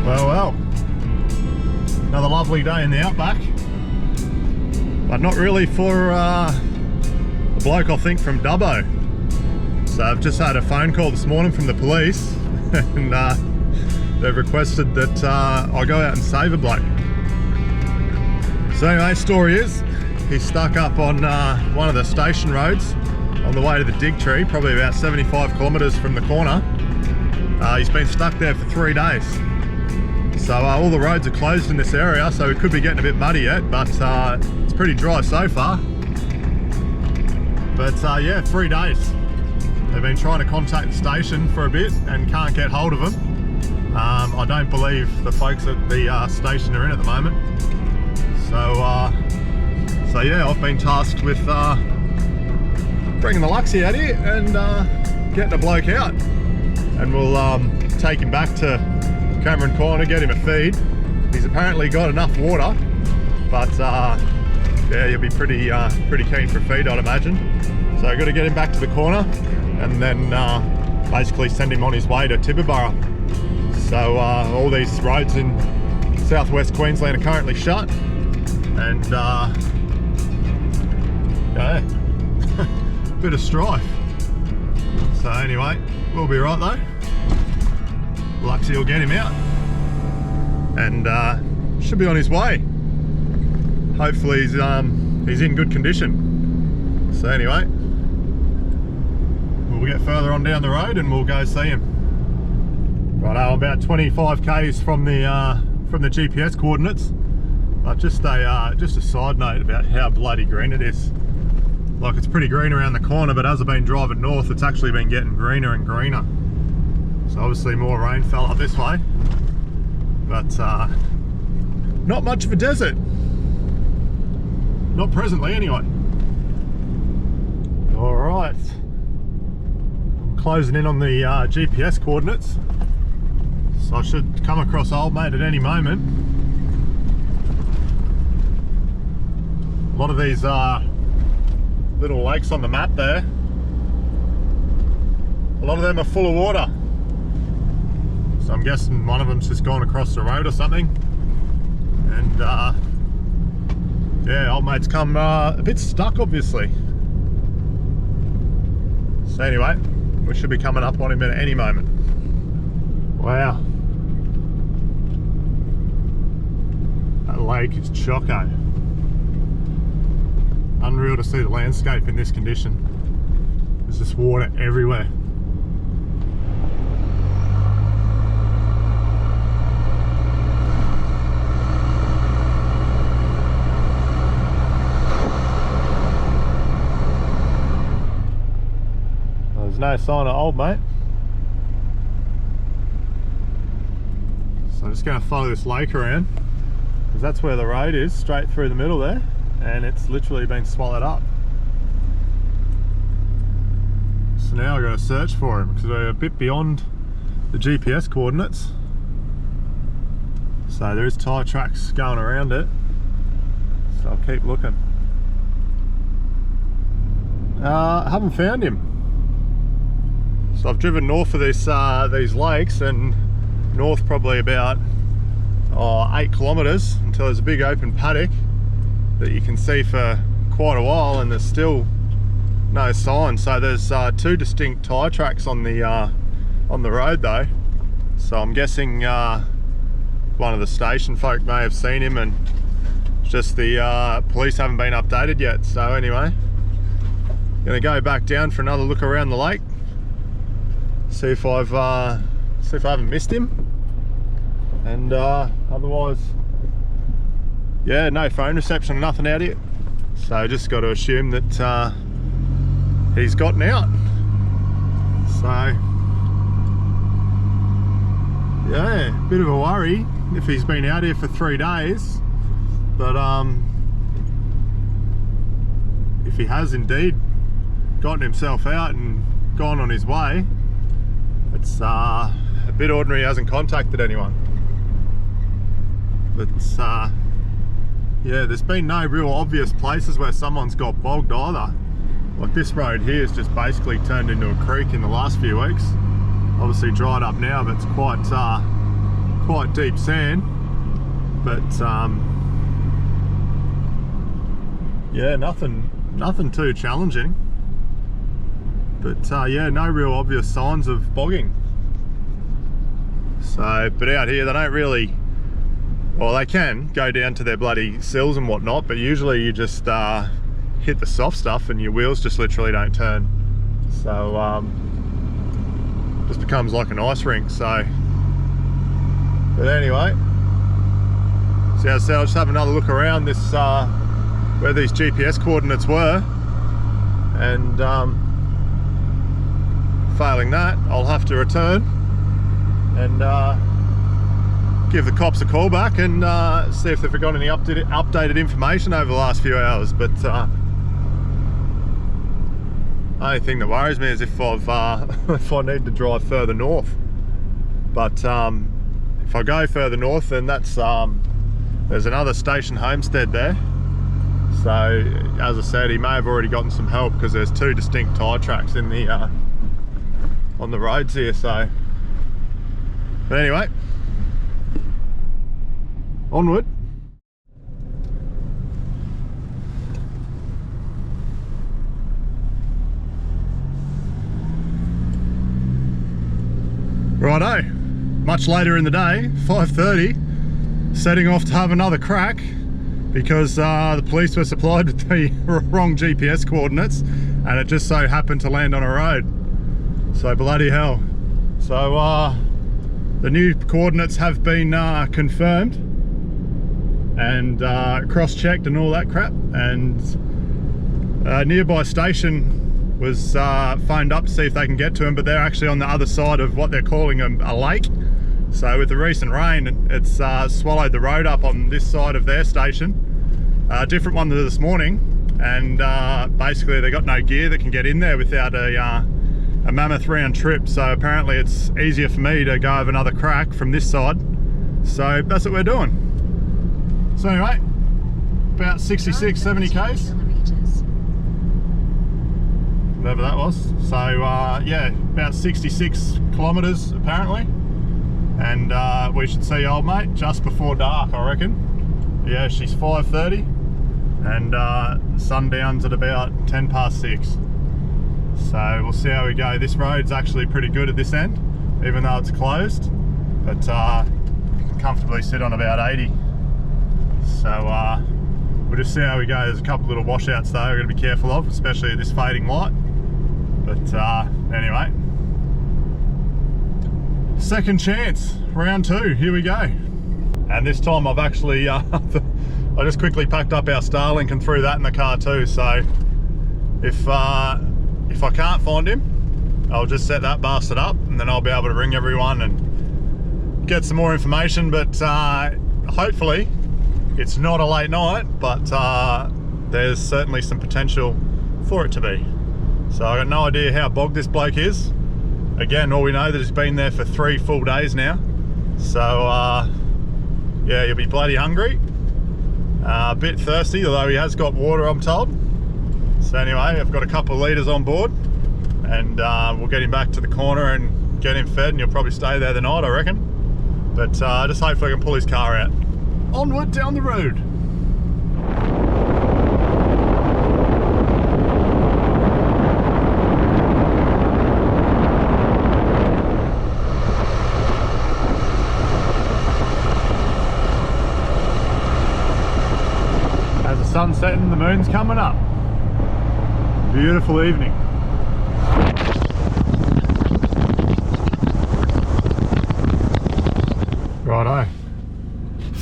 Well, another lovely day in the outback, but not really for a bloke, I think, from Dubbo. So I've just had a phone call this morning from the police and they've requested that I go out and save a bloke. So anyway, story is, he's stuck up on one of the station roads on the way to the dig tree, probably about 75 kilometres from the corner. He's been stuck there for 3 days. So all the roads are closed in this area, so it could be getting a bit muddy yet, but it's pretty dry so far. But yeah, 3 days. They've been trying to contact the station for a bit and can't get hold of them. I don't believe the folks at the station are in at the moment. So yeah, I've been tasked with bringing the Luxie out here and getting a bloke out. And we'll take him back to Cameron Corner, get him a feed. He's apparently got enough water, but yeah, he'll be pretty keen for a feed, I'd imagine. So I've got to get him back to the corner and then basically send him on his way to Tibooburra. So all these roads in southwest Queensland are currently shut, and yeah, bit of strife. So anyway, we'll be right though. Luxie will get him out and should be on his way. Hopefully he's in good condition. So anyway, we'll get further on down the road and we'll go see him. Right, I'm about 25 k's from the GPS coordinates. But just a side note about how bloody green it is. Like, it's pretty green around the corner, but as I've been driving north, it's actually been getting greener and greener. So obviously more rain fell up this way, but not much of a desert. Not presently anyway. All right, I'm closing in on the GPS coordinates, so I should come across old mate at any moment. A lot of these little lakes on the map there, a lot of them are full of water. So I'm guessing one of them's just gone across the road or something. And yeah, old mate's come a bit stuck obviously. So anyway, we should be coming up on him at any moment. Wow. That lake is choco. Unreal to see the landscape in this condition. There's just water everywhere. There's no sign of old mate. So I'm just going to follow this lake around, because that's where the road is, straight through the middle there, and it's literally been swallowed up. So now I've got to search for him, because we're a bit beyond the GPS coordinates. So there is tyre tracks going around it, so I'll keep looking. I haven't found him. So I've driven north of this these lakes, and north probably about 8 kilometres until there's a big open paddock that you can see for quite a while, and there's still no sign. So there's 2 distinct tyre tracks on the road though. So I'm guessing one of the station folk may have seen him, and just the police haven't been updated yet. So anyway, gonna go back down for another look around the lake, see if I haven't missed him, and otherwise, yeah, no phone reception, nothing out here. So just got to assume that he's gotten out. So yeah, bit of a worry if he's been out here for 3 days, but if he has indeed gotten himself out and gone on his way, it's a bit ordinary he hasn't contacted anyone. But yeah, there's been no real obvious places where someone's got bogged either. Like this road here is just basically turned into a creek in the last few weeks. Obviously dried up now, but it's quite deep sand. But yeah, nothing too challenging. But yeah, no real obvious signs of bogging. So, but out here they don't really, well, they can go down to their bloody sills and whatnot, but usually you just hit the soft stuff and your wheels just literally don't turn. So just becomes like an ice rink. So, but anyway, so as I said, I'll just have another look around this where these GPS coordinates were, and failing that, I'll have to return and give the cops a call back and see if they've got any updated information over the last few hours. But only thing that worries me is if if I need to drive further north. But if I go further north, then that's there's another station homestead there. So as I said, he may have already gotten some help because there's 2 distinct tyre tracks in the on the roads here. So, but anyway, onward. Righto, much later in the day, 5:30, setting off to have another crack because the police were supplied with the wrong GPS coordinates and it just so happened to land on a road. So bloody hell. So the new coordinates have been confirmed and cross-checked and all that crap, and a nearby station was phoned up to see if they can get to them, but they're actually on the other side of what they're calling a lake. So with the recent rain, it's swallowed the road up on this side of their station, a different one to this morning, and basically they got no gear that can get in there without a mammoth round trip. So apparently it's easier for me to go over another crack from this side, so that's what we're doing. So anyway, about 66, 70 k's, whatever that was. So yeah, about 66 kilometers apparently, and we should see old mate just before dark, I reckon. Yeah, she's 5:30 and sundown's at about 10 past 6. So we'll see how we go. This road's actually pretty good at this end, even though it's closed, but you can comfortably sit on about 80. So we'll just see how we go. There's a couple little washouts though we're going to be careful of, especially at this fading light. But anyway, second chance, round 2, here we go. And this time I've actually I just quickly packed up our Starlink and threw that in the car too. So if I can't find him, I'll just set that bastard up and then I'll be able to ring everyone and get some more information. But hopefully it's not a late night, but there's certainly some potential for it to be. So I got no idea how bogged this bloke is. Again, all we know that he's been there for 3 full days now. So yeah, he'll be bloody hungry, a bit thirsty, although he has got water, I'm told. So anyway, I've got a couple of litres on board, and we'll get him back to the corner and get him fed, and he'll probably stay there the night, I reckon. But just hopefully I can pull his car out. Onward down the road. As the sun's setting, the moon's coming up. Beautiful evening.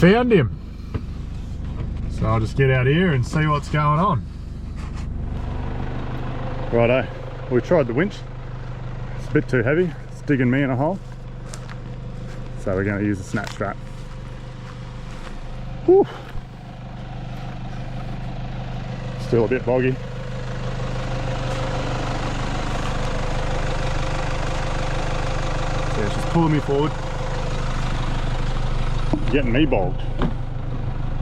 found him. So I'll just get out here and see what's going on. Righto, we tried the winch. It's a bit too heavy. It's digging me in a hole. So we're going to use a snatch strap. Whew. Still a bit boggy. So it's just pulling me forward. Getting me bogged.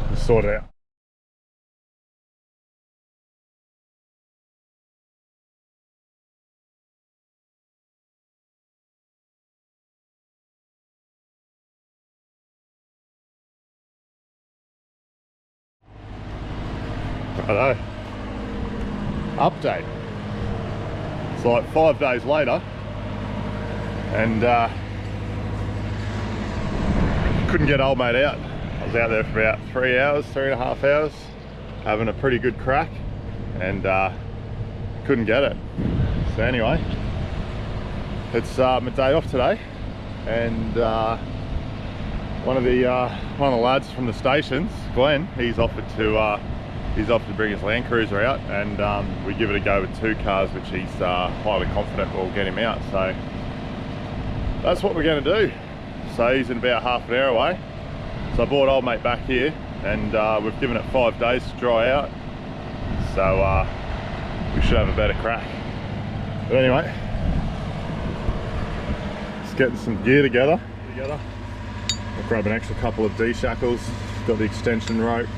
Let's sort it out. Righto. Update. It's like 5 days later and couldn't get old mate out. I was out there for about 3 hours, 3.5 hours, having a pretty good crack and couldn't get it. So anyway, it's my day off today and one of the lads from the stations, Glenn, he's offered to bring his Land Cruiser out and we give it a go with 2 cars, which he's highly confident will get him out. So that's what we're going to do. So he's in about half an hour away. So I brought old mate back here and we've given it 5 days to dry out. So we should have a better crack. But anyway, just getting some gear together. I'll grab an extra couple of D-shackles. Got the extension rope.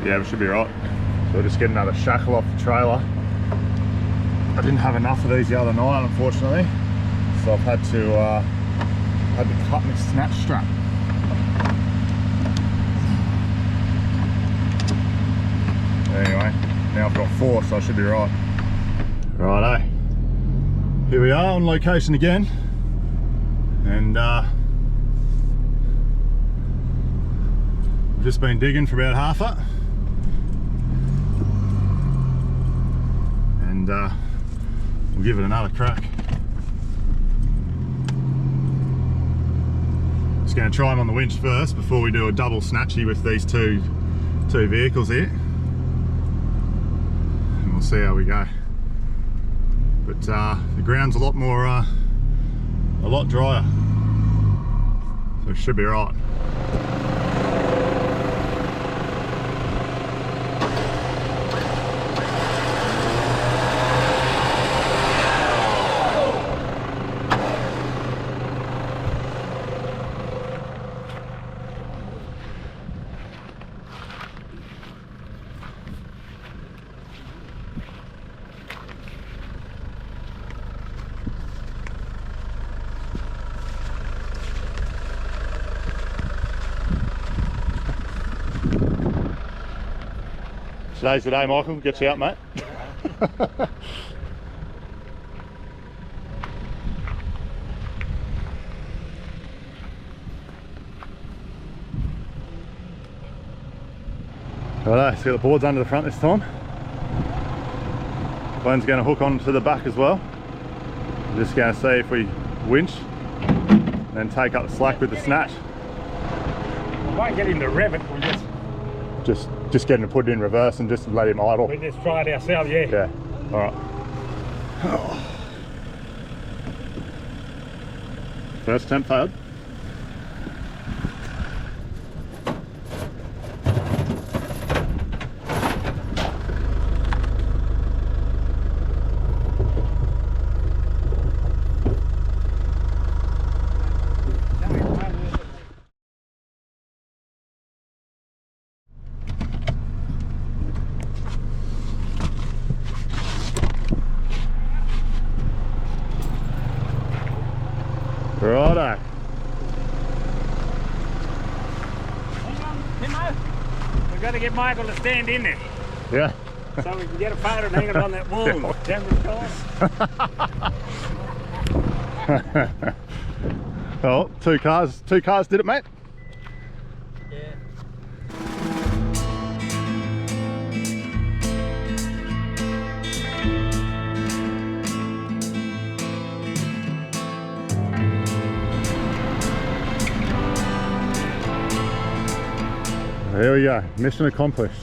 Yeah, we should be right. So we'll just get another shackle off the trailer. I didn't have enough of these the other night, unfortunately, so I've had to cut my snatch strap. Anyway, now I've got 4, so I should be right. Righto. Here we are on location again, and we've just been digging for about half it. And we'll give it another crack. Just going to try them on the winch first before we do a double snatchy with these two vehicles here, and we'll see how we go. But the ground's a lot drier, so it should be right. Today's the day, Michael. Get you out, mate. Righto, see the board's under the front this time. Glenn's going to hook onto the back as well. I'm just going to see if we winch and then take up the slack with the snatch. We won't get him to rev it, we'll just get him to put it in reverse and just let him idle. we just try it ourselves, yeah. Yeah, alright. First attempt failed. Righto. We've got to get Michael to stand in there. Yeah. So we can get a photo and hang it on that wall. Yeah. Well, two cars did it, mate. Yeah. Here we go, mission accomplished.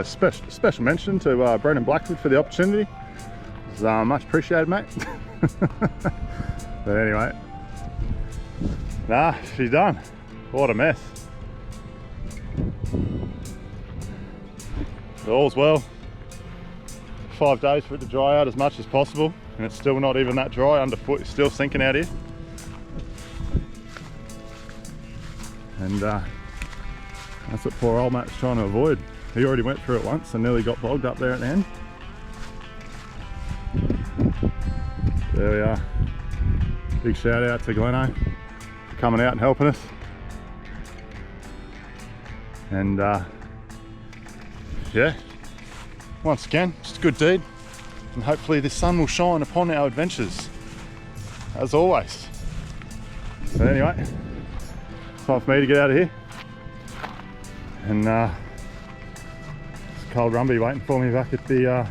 Special mention to Brendan Blackwood for the opportunity. It's much appreciated, mate. But anyway, nah, she's done. What a mess. All's well. 5 days for it to dry out as much as possible, and it's still not even that dry underfoot. It's still sinking out here. And that's what poor old Matt's trying to avoid. He already went through it once and nearly got bogged up there at the end. There we are. Big shout out to Gleno for coming out and helping us. And yeah, once again, just a good deed. And hopefully the sun will shine upon our adventures, as always. So anyway, it's time for me to get out of here. And it's cold Rumby waiting for me back at the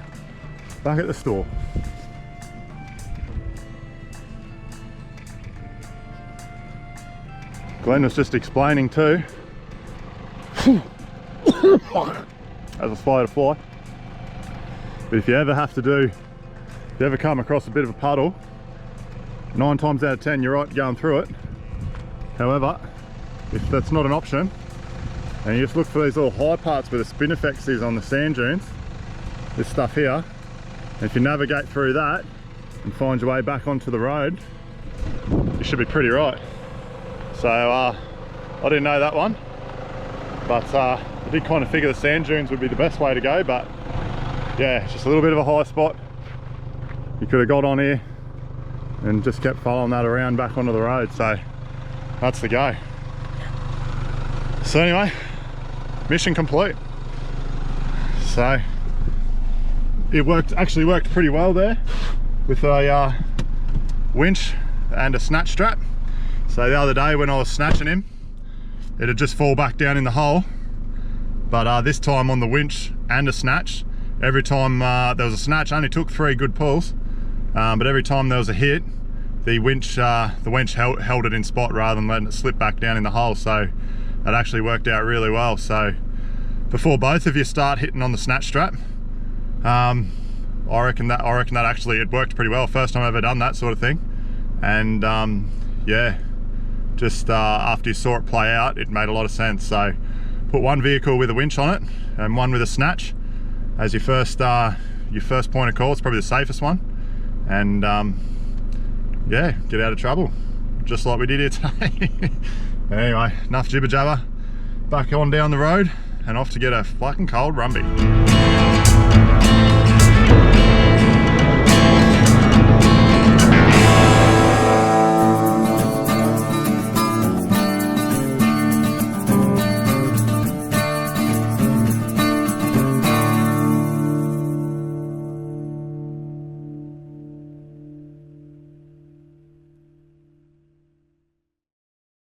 store. Glenn was just explaining too, as a fly to fly, but if you ever come across a bit of a puddle, 9 times out of 10 you're right going through it. However, if that's not an option, and you just look for these little high parts where the spin effects is on the sand dunes, this stuff here, and if you navigate through that and find your way back onto the road, you should be pretty right. So I didn't know that one, but I did kind of figure the sand dunes would be the best way to go. But yeah, just a little bit of a high spot. You could have got on here and just kept following that around back onto the road. So that's the go. So anyway, mission complete. So it actually worked pretty well there with a winch and a snatch strap. So the other day when I was snatching him, it'd just fall back down in the hole. But this time on the winch and a snatch, every time there was a snatch, I only took 3 good pulls, but every time there was a hit, the winch held it in spot rather than letting it slip back down in the hole. So that actually worked out really well. So before both of you start hitting on the snatch strap, I reckon that actually it worked pretty well. First time I've ever done that sort of thing. And yeah, just after you saw it play out, it made a lot of sense. So put one vehicle with a winch on it and one with a snatch as your first point of call. It's probably the safest one. And yeah, get out of trouble, just like we did here today. Anyway, enough jibber jabber, back on down the road and off to get a fucking cold Rumby.